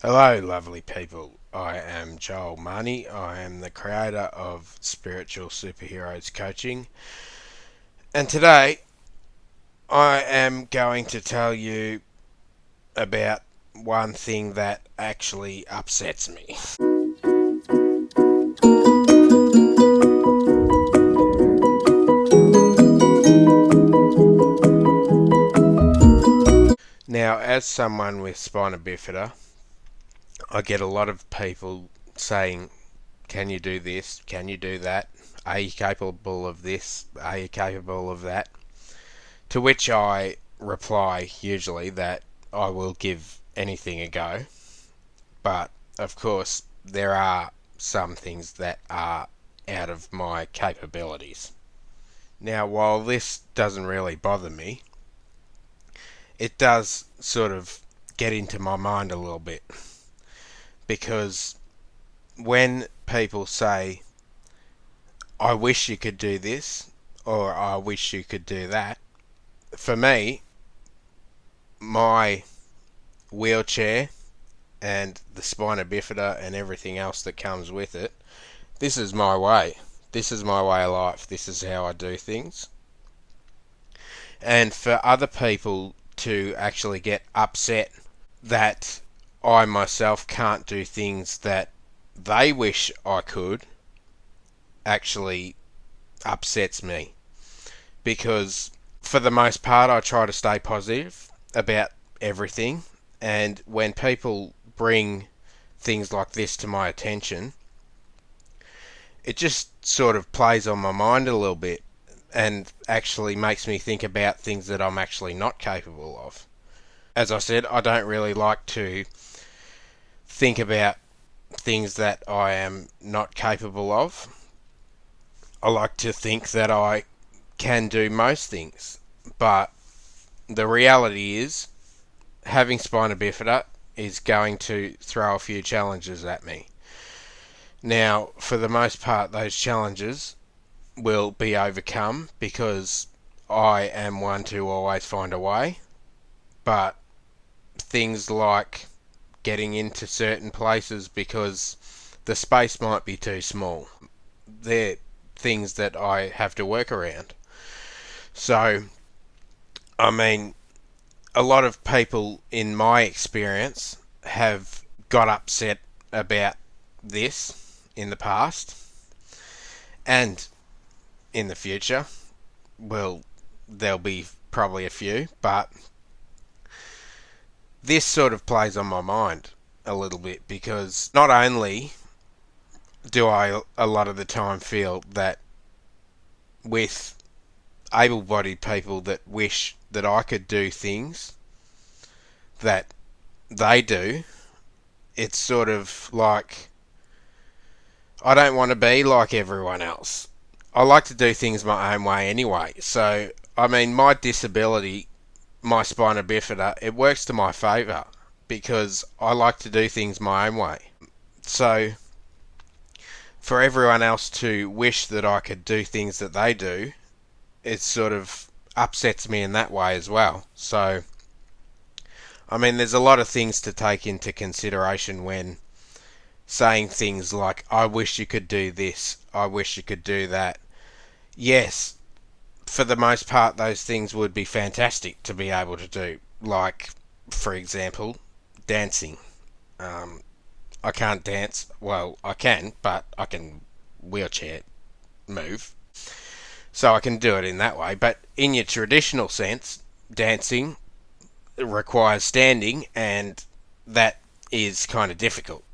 Hello, lovely people. I am Joel Mahony. I am the creator of Spiritual Superheroes Coaching. And today I am going to tell you about one thing that actually upsets me. Now, as someone with spina bifida, I get a lot of people saying, can you do this? Can you do that? Are you capable of this? Are you capable of that? To which I reply usually that I will give anything a go. But of course, there are some things that are out of my capabilities. Now, while this doesn't really bother me, it does sort of get into my mind a little bit, because when people say, I wish you could do this, or I wish you could do that, for me, my wheelchair and the spina bifida and everything else that comes with it, this is my way. This is my way of life. This is how I do things. And for other people to actually get upset that I myself can't do things that they wish I could actually upsets me. Because for the most part, I try to stay positive about everything. And when people bring things like this to my attention, it just sort of plays on my mind a little bit and actually makes me think about things that I'm actually not capable of. As I said, I don't really like to think about things that I am not capable of. I like to think that I can do most things, but the reality is, having spina bifida is going to throw a few challenges at me. Now, for the most part, those challenges will be overcome because I am one to always find a way. But things like getting into certain places because the space might be too small, they're things that I have to work around. So, I mean, a lot of people in my experience have got upset about this in the past and in the future. Well, there'll be probably a few, but this sort of plays on my mind a little bit because not only do I a lot of the time feel that with able bodied people that wish that I could do things that they do, it's sort of like I don't want to be like everyone else. I like to do things my own way anyway. So, I mean, my disability, my spina bifida, it works to my favour because I like to do things my own way. So, for everyone else to wish that I could do things that they do, it sort of upsets me in that way as well. So, I mean, there's a lot of things to take into consideration when saying things like, I wish you could do this, I wish you could do that. Yes, for the most part, those things would be fantastic to be able to do. Like, for example, dancing. Um, I can't dance. Well, I can, but I can wheelchair move. So I can do it in that way. But in your traditional sense, dancing requires standing, and that is kind of difficult.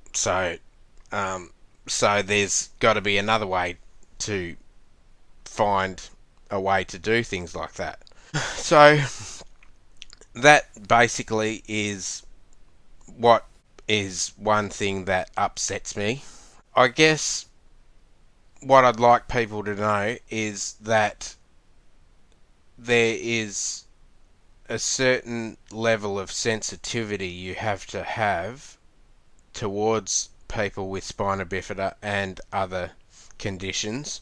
Um, so there's got to be another way to find a way to do things like that. So that basically is what is one thing that upsets me. I guess what I'd like people to know is that there is a certain level of sensitivity you have to have towards people with spina bifida and other conditions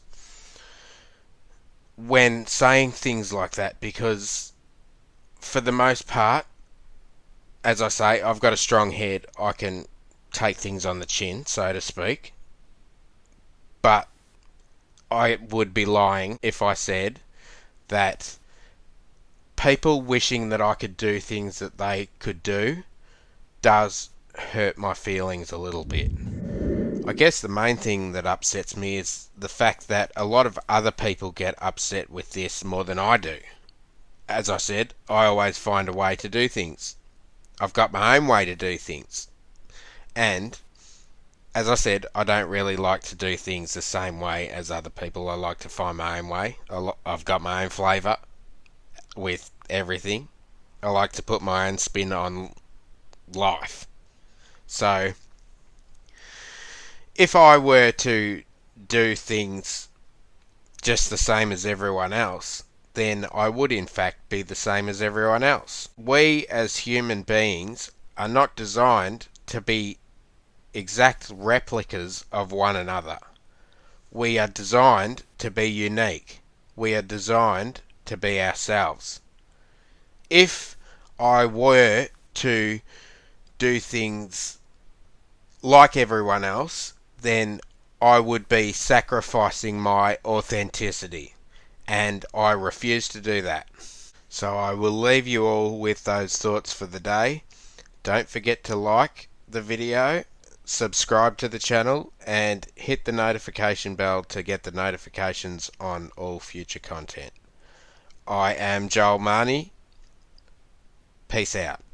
when saying things like that, because for the most part, as I say, I've got a strong head. I can take things on the chin, so to speak. But I would be lying if I said that people wishing that I could do things that they could do does hurt my feelings a little bit. I guess the main thing that upsets me is the fact that a lot of other people get upset with this more than I do. As I said, I always find a way to do things. I've got my own way to do things. And, as I said, I don't really like to do things the same way as other people. I like to find my own way. I've got my own flavour with everything. I like to put my own spin on life. So, if I were to do things just the same as everyone else, then I would in fact be the same as everyone else. We as human beings are not designed to be exact replicas of one another. We are designed to be unique. We are designed to be ourselves. If I were to do things like everyone else, then I would be sacrificing my authenticity. And I refuse to do that. So I will leave you all with those thoughts for the day. Don't forget to like the video, subscribe to the channel, and hit the notification bell to get the notifications on all future content. I am Joel Mahony. Peace out.